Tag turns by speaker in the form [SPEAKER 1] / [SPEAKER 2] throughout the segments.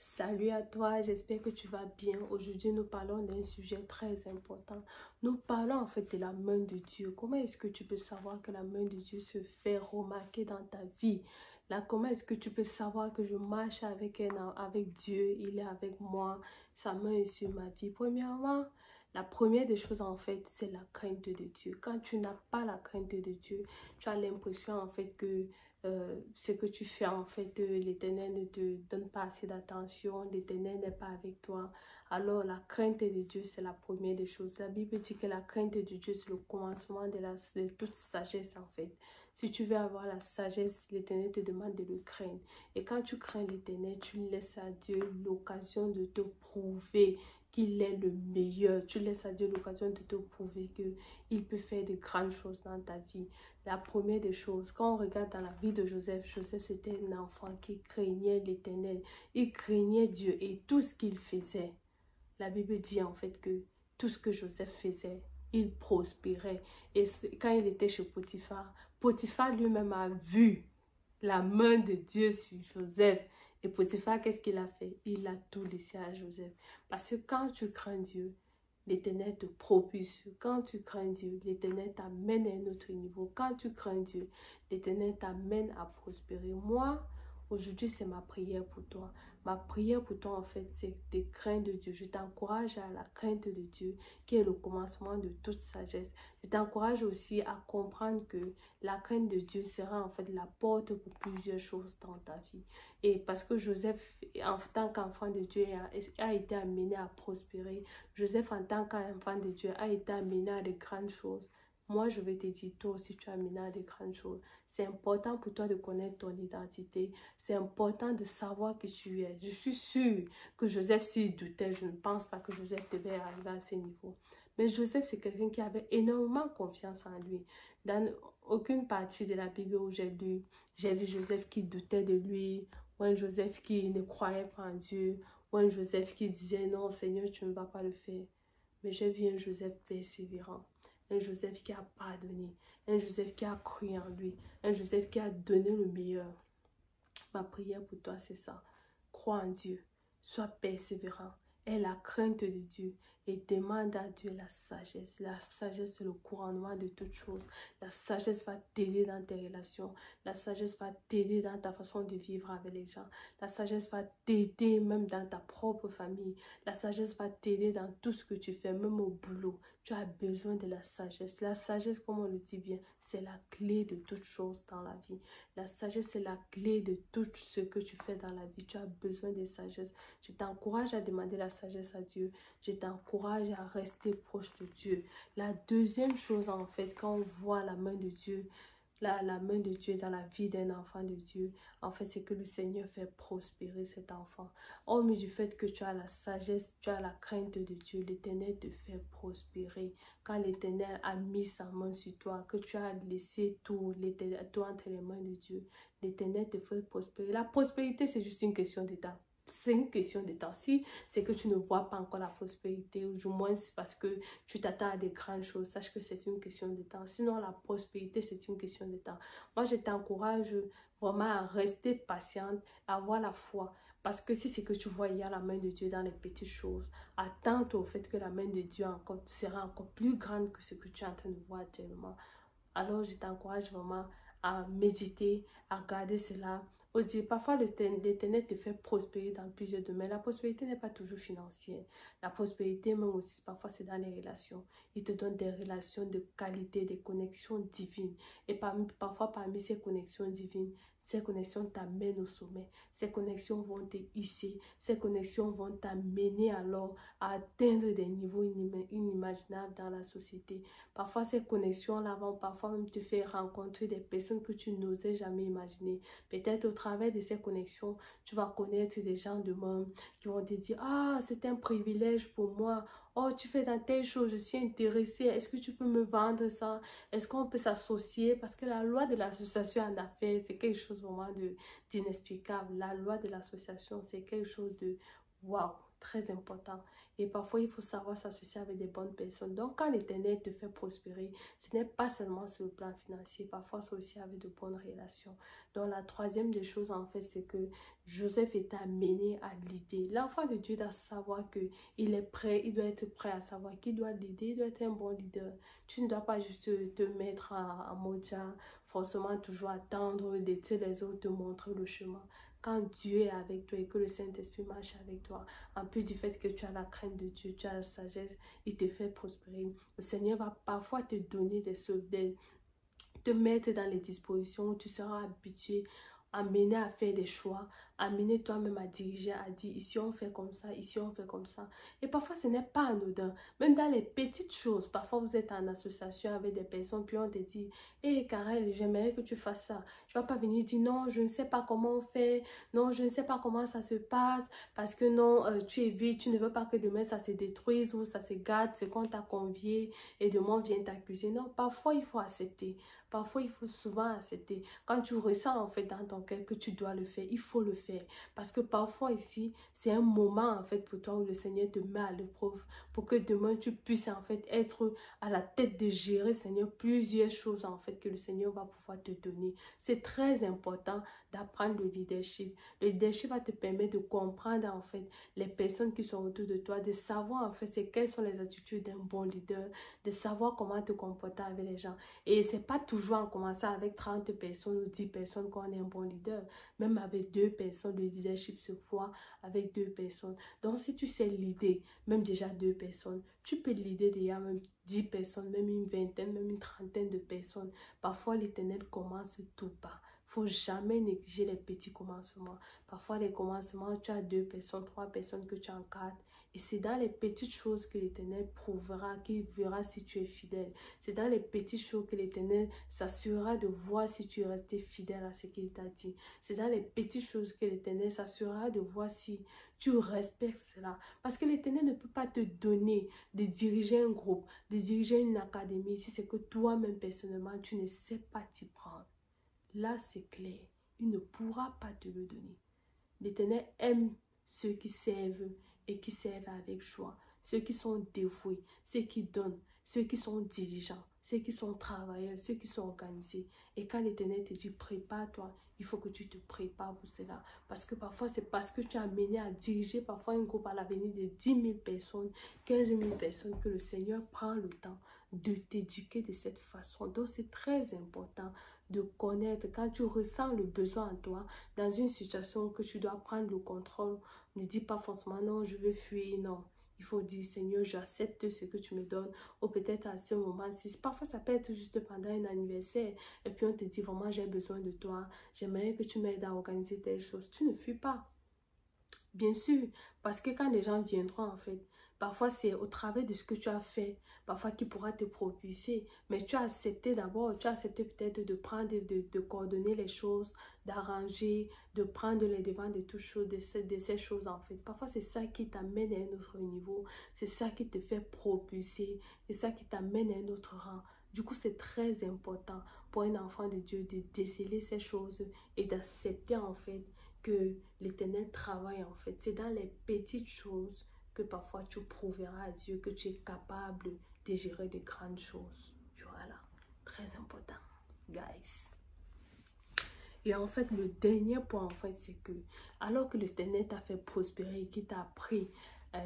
[SPEAKER 1] Salut à toi, j'espère que tu vas bien. Aujourd'hui, nous parlons d'un sujet très important. Nous parlons en fait de la main de Dieu. Comment est-ce que tu peux savoir que la main de Dieu se fait remarquer dans ta vie? Là, comment est-ce que tu peux savoir que je marche avec Dieu, il est avec moi, sa main est sur ma vie? Premièrement, la première des choses en fait, c'est la crainte de Dieu. Quand tu n'as pas la crainte de Dieu, tu as l'impression en fait que ce que tu fais en fait, l'Éternel ne te donne pas assez d'attention, l'Éternel n'est pas avec toi. Alors la crainte de Dieu, c'est la première des choses. La Bible dit que la crainte de Dieu, c'est le commencement de toute sagesse en fait. Si tu veux avoir la sagesse, l'Éternel te demande de le craindre. Et quand tu crains l'Éternel, tu laisses à Dieu l'occasion de te prouver qu'il est le meilleur. Tu laisses à Dieu l'occasion de te prouver qu'il peut faire de grandes choses dans ta vie. La première des choses, quand on regarde dans la vie de Joseph, Joseph c'était un enfant qui craignait l'Éternel. Il craignait Dieu et tout ce qu'il faisait. La Bible dit en fait que tout ce que Joseph faisait, il prospérait. Et quand il était chez Potiphar, Potiphar lui-même a vu la main de Dieu sur Joseph. Et Potiphar, qu'est-ce qu'il a fait? Il a tout laissé à Joseph. Parce que quand tu crains Dieu, l'Éternel te propulse. Quand tu crains Dieu, l'Éternel t'amène à un autre niveau. Quand tu crains Dieu, l'Éternel t'amène à prospérer. Moi, aujourd'hui, c'est ma prière pour toi. Ma prière pour toi, en fait, c'est de craindre Dieu. Je t'encourage à la crainte de Dieu, qui est le commencement de toute sagesse. Je t'encourage aussi à comprendre que la crainte de Dieu sera en fait la porte pour plusieurs choses dans ta vie. Et parce que Joseph, en tant qu'enfant de Dieu, a été amené à prospérer. Joseph, en tant qu'enfant de Dieu, a été amené à de grandes choses. Moi, je vais te dire, toi aussi, tu es amené à de grandes choses. C'est important pour toi de connaître ton identité. C'est important de savoir qui tu es. Je suis sûre que Joseph, s'il doutait, je ne pense pas que Joseph devait arriver à ce niveau. Mais Joseph, c'est quelqu'un qui avait énormément confiance en lui. Dans aucune partie de la Bible où j'ai lu, j'ai vu Joseph qui doutait de lui, ou un Joseph qui ne croyait pas en Dieu, ou un Joseph qui disait non, Seigneur, tu ne vas pas le faire. Mais j'ai vu un Joseph persévérant, un Joseph qui a pardonné, un Joseph qui a cru en lui, un Joseph qui a donné le meilleur. Ma prière pour toi, c'est ça. Crois en Dieu, sois persévérant, aie la crainte de Dieu et demande à Dieu la sagesse. La sagesse, c'est le couronnement de toutes choses. La sagesse va t'aider dans tes relations. La sagesse va t'aider dans ta façon de vivre avec les gens. La sagesse va t'aider même dans ta propre famille. La sagesse va t'aider dans tout ce que tu fais, même au boulot. Tu as besoin de la sagesse. La sagesse, comme on le dit bien, c'est la clé de toutes choses dans la vie. La sagesse, c'est la clé de tout ce que tu fais dans la vie. Tu as besoin de sagesse. Je t'encourage à demander la sagesse à Dieu. Je t'encourage à rester proche de Dieu. La deuxième chose, en fait, quand on voit la main de Dieu, la main de Dieu dans la vie d'un enfant de Dieu, en fait, c'est que le Seigneur fait prospérer cet enfant. Hormis du fait que tu as la sagesse, tu as la crainte de Dieu, l'Éternel te fait prospérer. Quand l'Éternel a mis sa main sur toi, que tu as laissé tout entre les mains de Dieu, l'Éternel te fait prospérer. La prospérité, c'est juste une question de temps. C'est une question de temps. Si c'est que tu ne vois pas encore la prospérité, ou du moins c'est parce que tu t'attends à des grandes choses, sache que c'est une question de temps. Sinon, la prospérité, c'est une question de temps. Moi, je t'encourage vraiment à rester patiente, à avoir la foi. Parce que si c'est que tu vois, il y a la main de Dieu dans les petites choses, attends-toi au fait que la main de Dieu sera encore plus grande que ce que tu es en train de voir actuellement. Alors, je t'encourage vraiment à méditer, à regarder cela. Parfois, l'Éternel te fait prospérer dans plusieurs domaines. La prospérité n'est pas toujours financière. La prospérité, même aussi, parfois, c'est dans les relations. Il te donne des relations de qualité, des connexions divines. Et parfois, parmi ces connexions divines, ces connexions t'amènent au sommet. Ces connexions vont te hisser. Ces connexions vont t'amener alors à atteindre des niveaux inimaginables dans la société. Parfois, ces connexions-là vont parfois même te faire rencontrer des personnes que tu n'osais jamais imaginer. Peut-être au travers de ces connexions, tu vas connaître des gens de même qui vont te dire « Ah, c'est un privilège pour moi. Oh, tu fais dans telle chose, je suis intéressée. Est-ce que tu peux me vendre ça? Est-ce qu'on peut s'associer? » Parce que la loi de l'association en affaires, c'est quelque chose vraiment d'inexplicable. La loi de l'association, c'est quelque chose de Waouh, très important. Et parfois, il faut savoir s'associer avec des bonnes personnes. Donc, quand l'Éternel te fait prospérer, ce n'est pas seulement sur le plan financier, parfois c'est aussi avec de bonnes relations. Donc, la troisième des choses, en fait, c'est que Joseph est amené à l'idée. L'enfant de Dieu doit savoir que il est prêt, il doit être prêt à savoir qu'il doit l'aider, il doit être un bon leader. Tu ne dois pas juste te mettre en mode genre, forcément toujours attendre, laisser les autres te montrer le chemin. Quand Dieu est avec toi et que le Saint-Esprit marche avec toi, en plus du fait que tu as la crainte de Dieu, tu as la sagesse, il te fait prospérer. Le Seigneur va parfois te donner te mettre dans les dispositions où tu seras habitué, amené à faire des choix, amené toi-même à diriger, à dire ici on fait comme ça, ici on fait comme ça. Et parfois ce n'est pas anodin, même dans les petites choses. Parfois vous êtes en association avec des personnes, puis on te dit, hé Karel, j'aimerais que tu fasses ça. Tu vas pas venir dire non, je ne sais pas comment on fait, non, je ne sais pas comment ça se passe, parce que non, tu es vite, tu ne veux pas que demain ça se détruise ou ça se gâte, c'est qu'on t'a convié et demain on vient t'accuser. Non, parfois il faut accepter. Parfois, il faut souvent accepter. Quand tu ressens en fait dans ton cœur que tu dois le faire, il faut le faire. Parce que parfois ici, c'est un moment en fait pour toi où le Seigneur te met à l'épreuve pour que demain tu puisses en fait être à la tête de gérer, Seigneur, plusieurs choses en fait que le Seigneur va pouvoir te donner. C'est très important d'apprendre le leadership. Le leadership va te permettre de comprendre en fait les personnes qui sont autour de toi, de savoir en fait c'est quelles sont les attitudes d'un bon leader, de savoir comment te comporter avec les gens. Et c'est pas toujours en commençant avec 30 personnes ou 10 personnes qu'on est un bon leader. Même avec 2 personnes, le leadership se voit avec 2 personnes. Donc, si tu sais l'idée, même déjà 2 personnes, tu peux l'idée déjà même 10 personnes, même une vingtaine, même une trentaine de personnes. Parfois, l'Éternel commence tout bas. Il ne faut jamais négliger les petits commencements. Parfois, les commencements, tu as 2 personnes, 3 personnes que tu encadres. Et c'est dans les petites choses que l'Éternel prouvera, qu'il verra si tu es fidèle. C'est dans les petites choses que l'Éternel s'assurera de voir si tu es resté fidèle à ce qu'il t'a dit. C'est dans les petites choses que l'Éternel s'assurera de voir si tu respectes cela. Parce que l'Éternel ne peut pas te donner de diriger un groupe, de diriger une académie, si c'est que toi-même personnellement, tu ne sais pas t'y prendre. Là, c'est clair. Il ne pourra pas te le donner. L'Éternel aime ceux qui servent et qui servent avec joie, ceux qui sont dévoués, ceux qui donnent, ceux qui sont diligents, ceux qui sont travailleurs, ceux qui sont organisés. Et quand l'Éternel te dit prépare-toi, il faut que tu te prépares pour cela. Parce que parfois, c'est parce que tu as amené à diriger parfois un groupe à l'avenir de 10 000 personnes, 15 000 personnes, que le Seigneur prend le temps de t'éduquer de cette façon. Donc, c'est très important de connaître quand tu ressens le besoin en toi, dans une situation que tu dois prendre le contrôle. Ne dis pas forcément non, je veux fuir, non. Il faut dire, Seigneur, j'accepte ce que tu me donnes. Ou peut-être à ce moment-ci. Parfois, ça peut être juste pendant un anniversaire. Et puis, on te dit, vraiment, j'ai besoin de toi. J'aimerais que tu m'aides à organiser telle chose. Tu ne fuis pas. Bien sûr, parce que quand les gens viendront, en fait, parfois c'est au travers de ce que tu as fait, parfois qui pourra te propulser. Mais tu as accepté d'abord, tu as accepté peut-être de prendre, de coordonner les choses, d'arranger, de prendre les devants de toutes choses, de ces choses, en fait. Parfois, c'est ça qui t'amène à un autre niveau, c'est ça qui te fait propulser, c'est ça qui t'amène à un autre rang. Du coup, c'est très important pour un enfant de Dieu de déceler ces choses et d'accepter, en fait, que l'Éternel travaille en fait. C'est dans les petites choses que parfois tu prouveras à Dieu que tu es capable de gérer de grandes choses. Voilà, très important, guys. Et en fait, le dernier point, en fait, c'est que alors que l'Éternel t'a fait prospérer et qu'il t'a appris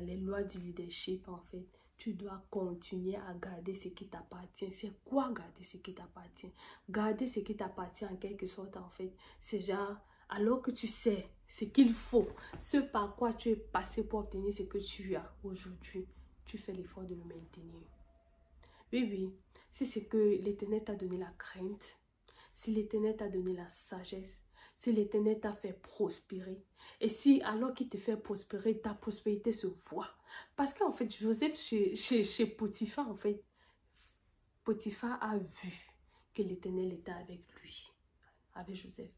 [SPEAKER 1] les lois du leadership, en fait, tu dois continuer à garder ce qui t'appartient. C'est quoi garder ce qui t'appartient? Garder ce qui t'appartient en quelque sorte, en fait, c'est genre, alors que tu sais ce qu'il faut, ce par quoi tu es passé pour obtenir ce que tu as aujourd'hui, tu fais l'effort de le maintenir. Oui, oui, si c'est que l'Éternel t'a donné la crainte, si l'Éternel t'a donné la sagesse, si l'Éternel t'a fait prospérer, et si alors qu'il te fait prospérer, ta prospérité se voit. Parce qu'en fait, Joseph, chez Potiphar, en fait, Potiphar a vu que l'Éternel était avec lui, avec Joseph.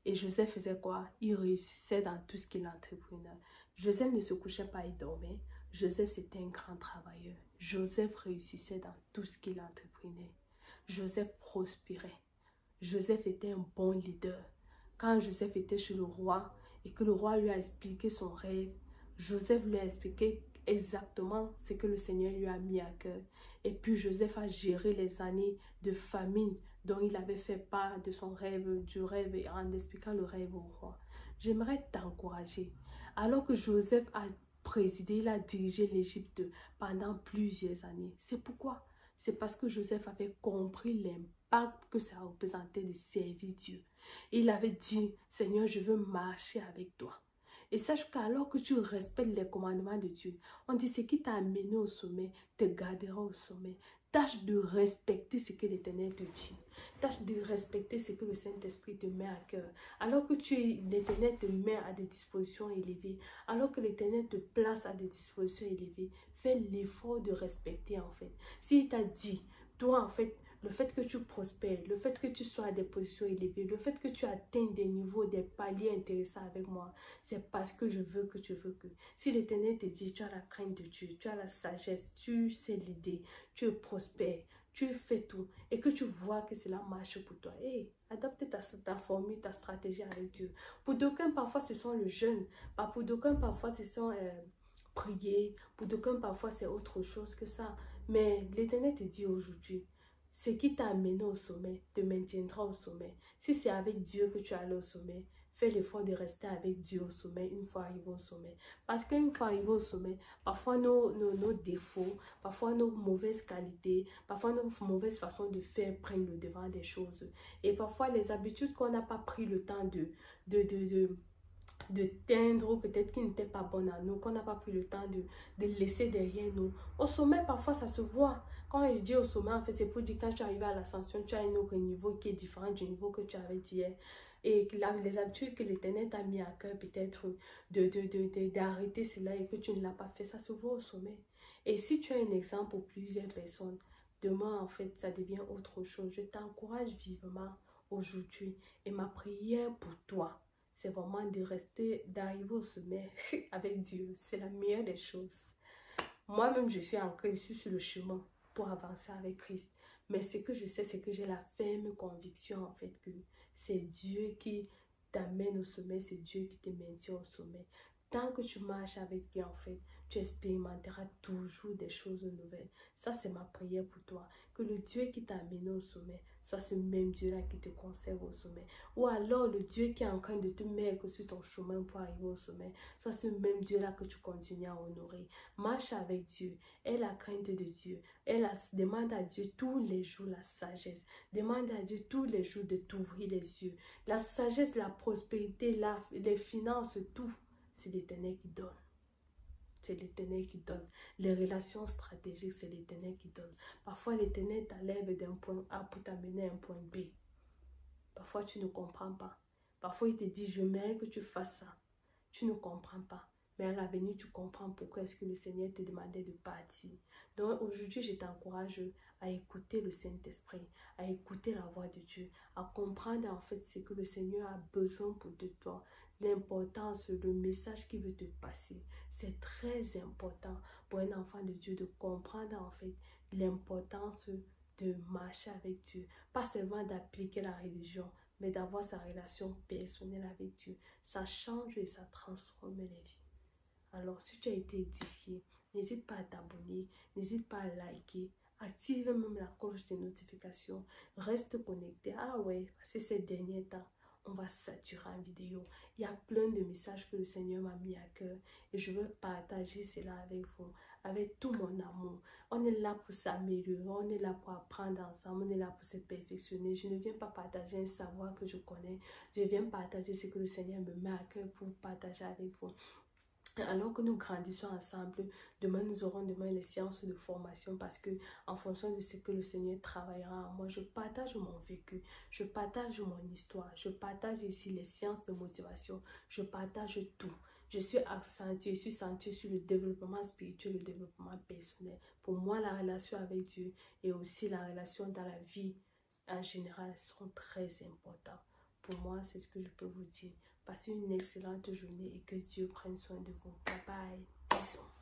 [SPEAKER 1] Et Joseph faisait quoi? Il réussissait dans tout ce qu'il entreprenait. Joseph ne se couchait pas et dormait. Joseph, c'était un grand travailleur. Joseph réussissait dans tout ce qu'il entreprenait. Joseph prospérait. Joseph était un bon leader. Quand Joseph était chez le roi et que le roi lui a expliqué son rêve, Joseph lui a expliqué exactement ce que le Seigneur lui a mis à cœur. Et puis Joseph a géré les années de famine dont il avait fait part de son rêve, du rêve, en expliquant le rêve au roi. J'aimerais t'encourager. Alors que Joseph a présidé, il a dirigé l'Égypte pendant plusieurs années. C'est pourquoi? C'est parce que Joseph avait compris l'impact que ça représentait de servir Dieu. Il avait dit, Seigneur, je veux marcher avec toi. Et sache qu'alors que tu respectes les commandements de Dieu, on dit ce qui t'a amené au sommet te gardera au sommet. Tâche de respecter ce que l'Éternel te dit. Tâche de respecter ce que le Saint-Esprit te met à cœur. Alors que l'Éternel te met à des dispositions élevées, alors que l'Éternel te place à des dispositions élevées, fais l'effort de respecter en fait. S'il t'a dit, toi en fait, le fait que tu prospères, le fait que tu sois à des positions élevées, le fait que tu atteignes des niveaux, des paliers intéressants avec moi, c'est parce que je veux que tu veux que. Si l'Éternel te dit, tu as la crainte de Dieu, tu as la sagesse, tu sais l'idée, tu prospères, tu fais tout et que tu vois que cela marche pour toi, hey, adopte ta formule, ta stratégie avec Dieu. Pour d'aucuns, parfois, ce sont le jeûne. Pour d'aucuns, parfois, ce sont prier. Pour d'aucuns, parfois, c'est autre chose que ça. Mais l'Éternel te dit aujourd'hui, ce qui t'a amené au sommet te maintiendra au sommet. Si c'est avec Dieu que tu es allé au sommet, fais l'effort de rester avec Dieu au sommet une fois arrivé au sommet. Parce qu'une fois arrivé au sommet, parfois nos défauts, parfois nos mauvaises qualités, parfois nos mauvaises façons de faire prennent le devant des choses. Et parfois les habitudes qu'on n'a pas pris le temps de teindre ou peut-être qui n'étaient pas bonnes à nous, qu'on n'a pas pris le temps de laisser derrière nous. Au sommet, parfois, ça se voit. Quand je dis au sommet, en fait, c'est pour dire quand tu arrives à l'ascension, tu as un autre niveau qui est différent du niveau que tu avais hier. Et là, les habitudes que l'Éternel t'a mis à cœur, peut-être d'arrêter cela et que tu ne l'as pas fait, ça se voit au sommet. Et si tu as un exemple pour plusieurs personnes, demain, en fait, ça devient autre chose. Je t'encourage vivement aujourd'hui. Et ma prière pour toi, c'est vraiment de rester, d'arriver au sommet avec Dieu. C'est la meilleure des choses. Moi-même, je suis encore ici sur le chemin pour avancer avec Christ. Mais ce que je sais, c'est que j'ai la ferme conviction, en fait, que c'est Dieu qui t'amène au sommet, c'est Dieu qui te maintient au sommet. Tant que tu marches avec lui, en fait, tu expérimenteras toujours des choses nouvelles. Ça, c'est ma prière pour toi. Que le Dieu qui t'a amené au sommet soit ce même Dieu-là qui te conserve au sommet. Ou alors le Dieu qui est en train de te mettre sur ton chemin pour arriver au sommet, soit ce même Dieu-là que tu continues à honorer. Marche avec Dieu. Aie la crainte de Dieu. Demande à Dieu tous les jours la sagesse. Demande à Dieu tous les jours de t'ouvrir les yeux. La sagesse, la prospérité, les finances, tout, c'est l'Éternel qui donne. C'est l'Éternel qui donne. Les relations stratégiques, c'est l'Éternel qui donne. Parfois, l'Éternel t'enlève d'un point A pour t'amener à un point B. Parfois, tu ne comprends pas. Parfois, il te dit, je mérite que tu fasses ça. Tu ne comprends pas. Mais à l'avenir, tu comprends pourquoi est-ce que le Seigneur te demandait de partir. Donc, aujourd'hui, je t'encourage à écouter le Saint-Esprit, à écouter la voix de Dieu, à comprendre en fait ce que le Seigneur a besoin pour de toi. L'importance, le message qu'il veut te passer. C'est très important pour un enfant de Dieu de comprendre en fait l'importance de marcher avec Dieu. Pas seulement d'appliquer la religion, mais d'avoir sa relation personnelle avec Dieu. Ça change et ça transforme les vies. Alors, si tu as été édifié, n'hésite pas à t'abonner, n'hésite pas à liker, active même la cloche de notification, reste connecté. Ah ouais, parce que ces derniers temps, on va saturer en vidéo. Il y a plein de messages que le Seigneur m'a mis à cœur et je veux partager cela avec vous, avec tout mon amour. On est là pour s'améliorer, on est là pour apprendre ensemble, on est là pour se perfectionner. Je ne viens pas partager un savoir que je connais, je viens partager ce que le Seigneur me met à cœur pour partager avec vous. Alors que nous grandissons ensemble, demain nous aurons demain les séances de formation parce que en fonction de ce que le Seigneur travaillera en moi, je partage mon vécu, je partage mon histoire, je partage ici les séances de motivation, je partage tout. Je suis accentuée, je suis centrée sur le développement spirituel, le développement personnel. Pour moi, la relation avec Dieu et aussi la relation dans la vie en général sont très importantes. Pour moi, c'est ce que je peux vous dire. Passez une excellente journée et que Dieu prenne soin de vous. Bye bye. Bisous.